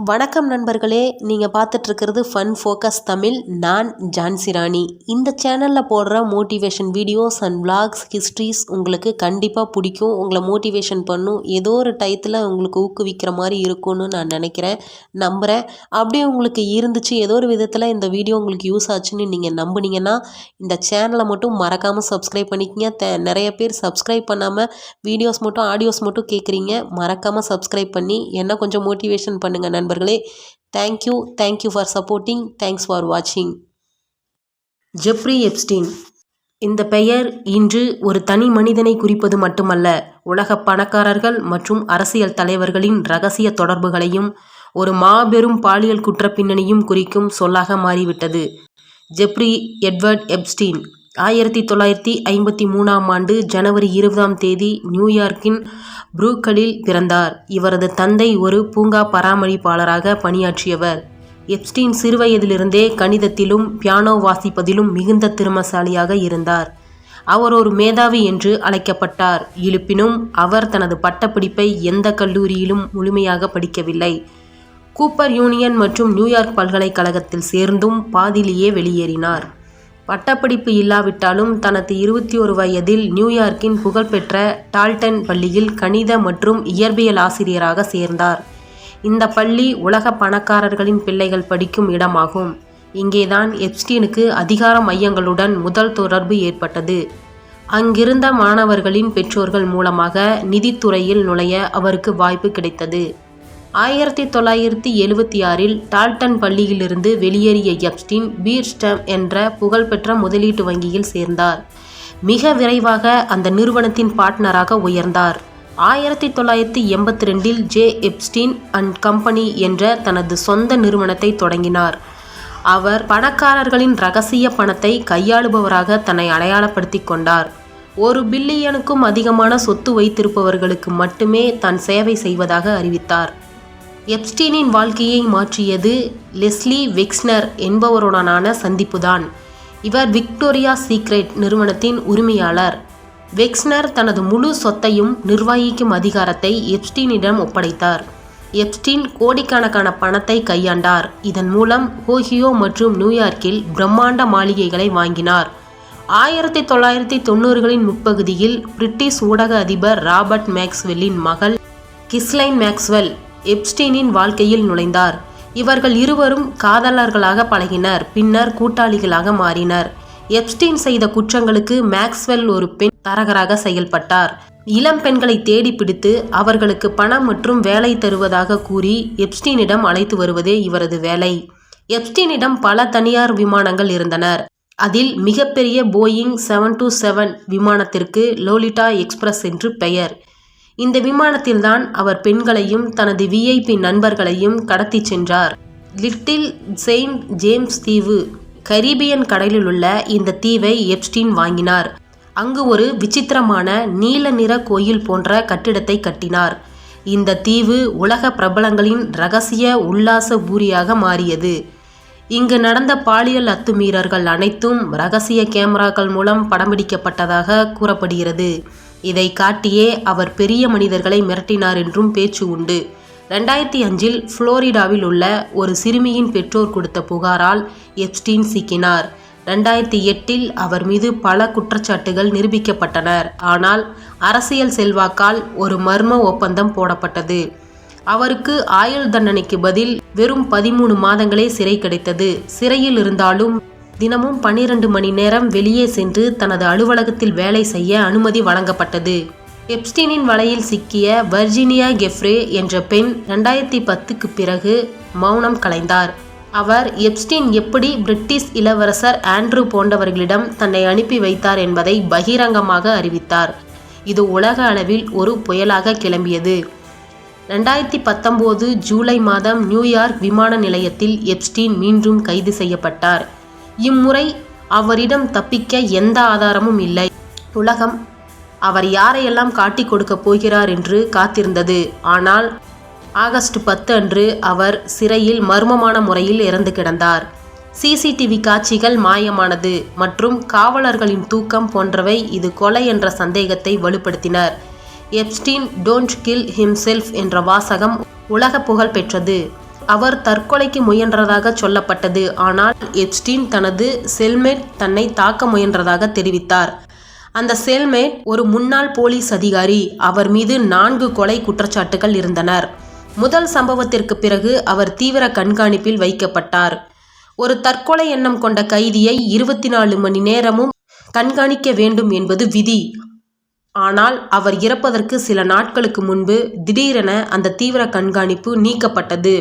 வணக்கம் நண்பர்களே, நீங்கள் பார்த்துட்ருக்கிறது ஃபன் ஃபோக்கஸ் தமிழ். நான் ஜான்சி ராணி. இந்த சேனலில் போடுற motivation videos and vlogs histories உங்களுக்கு கண்டிப்பாக பிடிக்கும். உங்களை மோட்டிவேஷன் பண்ணும். ஏதோ ஒரு டயத்தில் உங்களுக்கு ஊக்குவிக்கிற மாதிரி இருக்கும்னு நான் நம்புகிறேன். அப்படியே உங்களுக்கு இருந்துச்சு, ஏதோ ஒரு விதத்தில் இந்த வீடியோ உங்களுக்கு யூஸ் ஆச்சுன்னு நீங்கள் நம்புனீங்கன்னா இந்த சேனலை மட்டும் மறக்காமல் சப்ஸ்கிரைப் பண்ணிக்கங்க. நிறைய பேர் சப்ஸ்கிரைப் பண்ணாமல் வீடியோஸ் மட்டும் ஆடியோஸ் மட்டும் கேட்குறீங்க. மறக்காமல் சப்ஸ்கிரைப் பண்ணி என்ன கொஞ்சம் மோட்டிவேஷன் பண்ணுங்கள் நண்பர்களே. Thank you for supporting. Thanks for வாட்சிங். Jeffrey Epstein. இந்த பெயர் இன்று ஒரு தனி மனிதனை குறிப்பது மட்டுமல்ல, உலக பணக்காரர்கள் மற்றும் அரசியல் தலைவர்களின் இரகசிய தொடர்புகளையும் ஒரு மாபெரும் பாலியல் குற்ற பின்னணியும் குறிக்கும் சொல்லாக மாறிவிட்டது. ஜெஃப்ரி எட்வர்ட் எப்ஸ்டீன் 1953ஆம் ஆண்டு ஜனவரி 20ஆம் தேதி நியூயார்க்கின் புரூக்ளினில் பிறந்தார். இவரது தந்தை ஒரு பூங்கா பராமரிப்பாளராக பணியாற்றியவர். எப்ஸ்டீன் சிறுவயதிலிருந்தே கணிதத்திலும் பியானோ வாசிப்பதிலும் மிகுந்த திறமைசாலியாக இருந்தார். அவர் ஒரு மேதாவி என்று அழைக்கப்பட்டார். இருப்பினும் அவர் தனது பட்டப்படிப்பை எந்த கல்லூரியிலும் முழுமையாக படிக்கவில்லை. கூப்பர் யூனியன் மற்றும் நியூயார்க் பல்கலைக்கழகத்தில் சேர்ந்தும் பாதியிலேயே வெளியேறினார். பட்டப்படிப்பு இல்லாவிட்டாலும் தனது 21 வயதில் நியூயார்க்கின் புகழ்பெற்ற டால்டன் பள்ளியில் கணித மற்றும் இயற்பியல் ஆசிரியராக சேர்ந்தார். இந்த பள்ளி உலக பணக்காரர்களின் பிள்ளைகள் படிக்கும் இடமாகும். இங்கேதான் எப்ஸ்டீனுக்கு அதிகார மையங்களுடன் முதல் தொடர்பு ஏற்பட்டது. அங்கிருந்த மாணவர்களின் பெற்றோர்கள் மூலமாக நிதித்துறையில் நுழைய அவருக்கு வாய்ப்பு கிடைத்தது. 1976இல் டால்டன் பள்ளியிலிருந்து வெளியேறிய எப்ஸ்டீன் பீர்ஸ்டம் என்ற புகழ்பெற்ற முதலீட்டு வங்கியில் சேர்ந்தார். மிக விரைவாக அந்த நிறுவனத்தின் பார்ட்னராக உயர்ந்தார். 1982இல் ஜே எப்ஸ்டீன் அண்ட் கம்பெனி என்ற தனது சொந்த நிறுவனத்தை தொடங்கினார். அவர் பணக்காரர்களின் இரகசிய பணத்தை கையாளுபவராக தன்னை அடையாளப்படுத்தி கொண்டார். $1 பில்லியனுக்கும் அதிகமான சொத்து வைத்திருப்பவர்களுக்கு மட்டுமே தான் சேவை செய்வதாக அறிவித்தார். எப்ஸ்டீனின் வாழ்க்கையை மாற்றியது லெஸ்லி வெக்ஸ்னர் என்பவருடனான சந்திப்புதான். இவர் விக்டோரியா சீக்ரெட் நிறுவனத்தின் உரிமையாளர். வெக்ஸ்னர் தனது முழு சொத்தையும் நிர்வகிக்கும் அதிகாரத்தை எப்ஸ்டீனிடம் ஒப்படைத்தார். எப்ஸ்டீன் கோடிக்கணக்கான பணத்தை கையாண்டார். இதன் மூலம் ஓஹியோ மற்றும் நியூயார்க்கில் பிரம்மாண்ட மாளிகைகளை வாங்கினார். 1990களின் முற்பகுதியில் பிரிட்டிஷ் ஊடக அதிபர் ராபர்ட் மேக்ஸ்வெல்லின் மகள் கிஸ்லைன் மேக்ஸ்வெல் எப்ஸ்டீனின் வாழ்க்கையில் நுழைந்தார். இவர்கள் இருவரும் காதலர்களாக பழகினர், பின்னர் கூட்டாளிகளாக மாறினர். எப்ஸ்டீன் செய்த குற்றங்களுக்கு மேக்ஸ்வெல் ஒரு பெண் தரகராக செயல்பட்டார். இளம் பெண்களை தேடி பிடித்து அவர்களுக்கு பணம் மற்றும் வேலை தருவதாக கூறி எப்ஸ்டீனிடம் அழைத்து வருவதே இவரது வேலை. எப்ஸ்டீனிடம் பல தனியார் விமானங்கள் இருந்தனர். அதில் மிகப்பெரிய போயிங் 727 விமானத்திற்கு லோலிட்டா எக்ஸ்பிரஸ் என்று பெயர். இந்த விமானத்தில்தான் அவர் பெண்களையும் தனது VIP நண்பர்களையும் கடத்தி சென்றார். லிட்டில் செயின்ட் ஜேம்ஸ் தீவு கரீபியன் கடலில் உள்ள இந்த தீவை எப்ஸ்டீன் வாங்கினார். அங்கு ஒரு விசித்திரமான நீல நிற கோயில் போன்ற கட்டிடத்தை கட்டினார். இந்த தீவு உலக பிரபலங்களின் இரகசிய உல்லாச பூரியாக மாறியது. இங்கு நடந்த பாலியல் அத்துமீறல்கள் அனைத்தும் இரகசிய கேமராக்கள் மூலம் படம்பிடிக்கப்பட்டதாக கூறப்படுகிறது. இதை காட்டியே அவர் பெரிய மனிதர்களை மிரட்டினார் என்றும் பேச்சு உண்டு. 2005இல் புளோரிடாவில் உள்ள ஒரு சிறுமியின் பெற்றோர் கொடுத்த புகாரால் எப்ஸ்டீன் சிக்கினார். 2008இல் அவர் மீது பல குற்றச்சாட்டுகள் நிரூபிக்கப்பட்டனர். ஆனால் அரசியல் செல்வாக்கால் ஒரு மர்ம ஒப்பந்தம் போடப்பட்டது. அவருக்கு ஆயுள் தண்டனைக்கு பதில் வெறும் 13 மாதங்களே சிறை கிடைத்தது. சிறையில் இருந்தாலும் தினமும் 12 மணி நேரம் வெளியே சென்று தனது அலுவலகத்தில் வேலை செய்ய அனுமதி வழங்கப்பட்டது. எப்ஸ்டீனின் வலையில் சிக்கிய வர்ஜீனியா கெஃப்ரே என்ற பெண் 2010க்கு பிறகு மௌனம் கலைந்தார். அவர் எப்ஸ்டீன் எப்படி பிரிட்டிஷ் இளவரசர் ஆண்ட்ரூ போன்றவர்களிடம் தன்னை அனுப்பி வைத்தார் என்பதை பகிரங்கமாக அறிவித்தார். இது உலக அளவில் ஒரு புயலாக கிளம்பியது. 2019 ஜூலை மாதம் நியூயார்க் விமான நிலையத்தில் எப்ஸ்டீன் மீண்டும் கைது செய்யப்பட்டார். இம்முறை அவரிடம் தப்பிக்க எந்த ஆதாரமும் இல்லை. உலகம் அவர் யாரையெல்லாம் காட்டிக் கொடுக்க போகிறார் என்று காத்திருந்தது. ஆனால் ஆகஸ்ட் 10 அன்று அவர் சிறையில் மர்மமான முறையில் இறந்து கிடந்தார். CCTV காட்சிகள் மாயமானது மற்றும் காவலர்களின் தூக்கம் போன்றவை இது கொலை என்ற சந்தேகத்தை வலுப்படுத்தினர். எப்ஸ்டீன் டோன்ட் கில் ஹிம்செல்ஃப் என்ற வாசகம் உலக புகழ் பெற்றது. அவர் தற்கொலைக்கு முயன்றதாக சொல்லப்பட்டது. ஆனால் எப்ஸ்டீன் தனது செல்மேட் தன்னை தாக்க முயன்றதாக தெரிவித்தார். அந்த செல்மேட் ஒரு முன்னாள் போலீஸ் அதிகாரி. அவர் மீது 4 கொலை குற்றச்சாட்டுகள் இருந்தனர். முதல் சம்பவத்திற்கு பிறகு அவர் தீவிர கண்காணிப்பில் வைக்கப்பட்டார். ஒரு தற்கொலை எண்ணம் கொண்ட கைதியை 24 மணி நேரமும் கண்காணிக்க வேண்டும் என்பது விதி. ஆனால் அவர் இறப்பதற்கு சில நாட்களுக்கு முன்பு திடீரென அந்த தீவிர கண்காணிப்பு நீக்கப்பட்டது.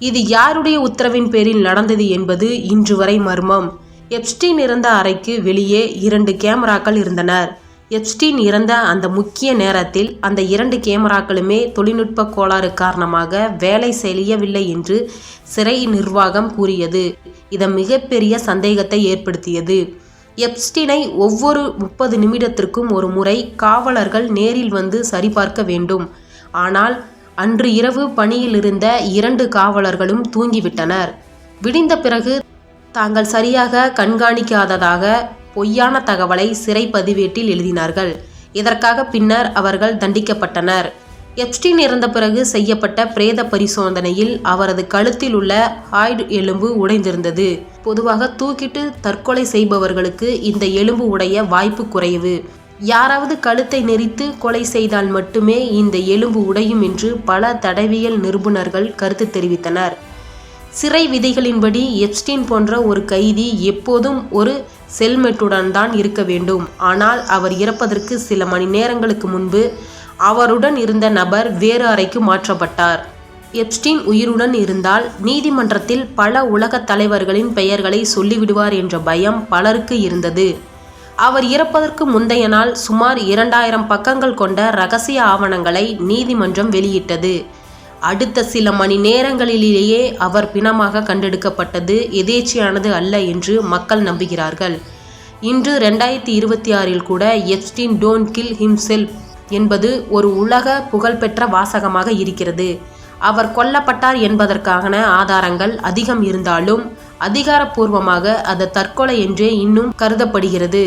இது யாருடைய உத்தரவின் பேரில் நடந்தது என்பது இன்று வரை மர்மம். எப்ஸ்டீன் இறந்த அறைக்கு வெளியே 2 கேமராக்கள் இருந்தனர். எப்ஸ்டீன் இறந்த அந்த முக்கிய நேரத்தில் அந்த 2 கேமராக்களுமே தொழில்நுட்ப கோளாறு காரணமாக வேலை செய்யவில்லை என்று சிறை நிர்வாகம் கூறியது. இது மிகப்பெரிய சந்தேகத்தை ஏற்படுத்தியது. எப்ஸ்டீனை ஒவ்வொரு 30 நிமிடத்திற்கும் ஒரு முறை காவலர்கள் நேரில் வந்து சரிபார்க்க வேண்டும். ஆனால் அன்று இரவு பணியில் இருந்த 2 காவலர்களும் தூங்கிவிட்டனர். விடிந்த பிறகு தாங்கள் சரியாக கண்காணிக்காததாக பொய்யான தகவலை சிறை பதிவேட்டில் எழுதினார்கள். இதற்காக பின்னர் அவர்கள் தண்டிக்கப்பட்டனர். எப்ஸ்டீன் இறந்த பிறகு செய்யப்பட்ட பிரேத பரிசோதனையில் அவரது கழுத்தில் உள்ள ஹாய்டு எலும்பு உடைந்திருந்தது. பொதுவாக தூக்கிட்டு தற்கொலை செய்பவர்களுக்கு இந்த எலும்பு உடைய வாய்ப்பு குறைவு. யாராவது கழுத்தை நெரித்து கொலை செய்தால் மட்டுமே இந்த எலும்பு உடையும் என்று பல தடயவியல் நிபுணர்கள் கருத்து தெரிவித்தனர். சிறை விதிகளின்படி எப்ஸ்டீன் போன்ற ஒரு கைதி எப்போதும் ஒரு செல்மேட்டுடன் தான் இருக்க வேண்டும். ஆனால் அவர் இறப்பதற்கு சில மணி நேரங்களுக்கு முன்பு அவருடன் இருந்த நபர் வேறு அறைக்கு மாற்றப்பட்டார். எப்ஸ்டீன் உயிருடன் இருந்தால் நீதிமன்றத்தில் பல உலக தலைவர்களின் பெயர்களை சொல்லிவிடுவார் என்ற பயம் பலருக்கு இருந்தது. அவர் இறப்பதற்கு முந்தைய நாள் சுமார் 2000 பக்கங்கள் கொண்ட இரகசிய ஆவணங்களை நீதிமன்றம் வெளியிட்டது. அடுத்த சில மணி நேரங்களிலேயே அவர் பிணமாக கண்டெடுக்கப்பட்டது எதேச்சையானது அல்ல என்று மக்கள் நம்புகிறார்கள். இன்று 2026 கூட எப்ஸ்டீன் டோன்ட் கில் ஹிம்செல்ஃப் என்பது ஒரு உலக புகழ்பெற்ற வாசகமாக இருக்கிறது. அவர் கொல்லப்பட்டார் என்பதற்கான ஆதாரங்கள் அதிகம் இருந்தாலும் அதிகாரப்பூர்வமாக அது தற்கொலை என்றே இன்னும் கருதப்படுகிறது.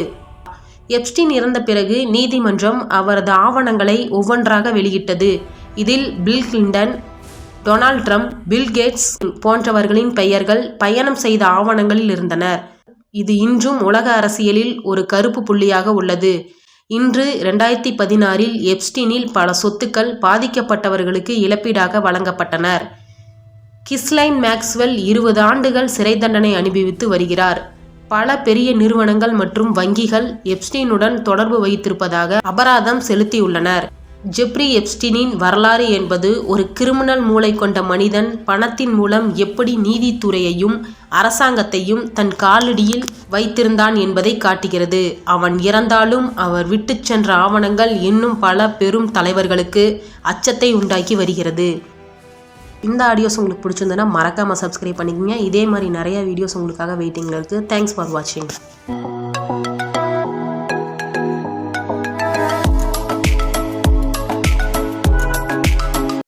எப்ஸ்டீன் இறந்த பிறகு நீதிமன்றம் அவரது ஆவணங்களை ஒவ்வொன்றாக வெளியிட்டது. இதில் Bill Clinton, Donald Trump, Bill Gates போன்றவர்களின் பெயர்கள் பயணம் செய்த ஆவணங்களில் இருந்தனர். இது இன்றும் உலக அரசியலில் ஒரு கருப்பு புள்ளியாக உள்ளது. இன்று 2016 எப்ஸ்டீனில் பல சொத்துக்கள் பாதிக்கப்பட்டவர்களுக்கு இழப்பீடாக வழங்கப்பட்டனர். கிஸ்லைன் மேக்ஸ்வெல் 20 ஆண்டுகள் சிறை தண்டனை அனுபவித்து வருகிறார். பல பெரிய நிறுவனங்கள் மற்றும் வங்கிகள் எப்ஸ்டீனுடன் தொடர்பு வைத்திருப்பதாக அபராதம் செலுத்தியுள்ளனர். ஜெப்ரி எப்ஸ்டீனின் வரலாறு என்பது ஒரு கிரிமினல் மூளை கொண்ட மனிதன் பணத்தின் மூலம் எப்படி நீதித்துறையையும் அரசாங்கத்தையும் தன் காலடியில் வைத்திருந்தான் என்பதை காட்டுகிறது. அவன் இறந்தாலும் அவர் விட்டு சென்ற ஆவணங்கள் இன்னும் பல பெரும் தலைவர்களுக்கு அச்சத்தை உண்டாக்கி வருகிறது. இந்த ஆடியோஸ் உங்களுக்கு பிடிச்சிருந்ததுன்னா மறக்காமல் சப்ஸ்கிரைப் பண்ணிக்கோங்க. இதே மாதிரி நிறைய வீடியோஸ் உங்களுக்காக வெயிட்டிங்கில் இருக்குது. தேங்க்ஸ் ஃபார் வாட்சிங்.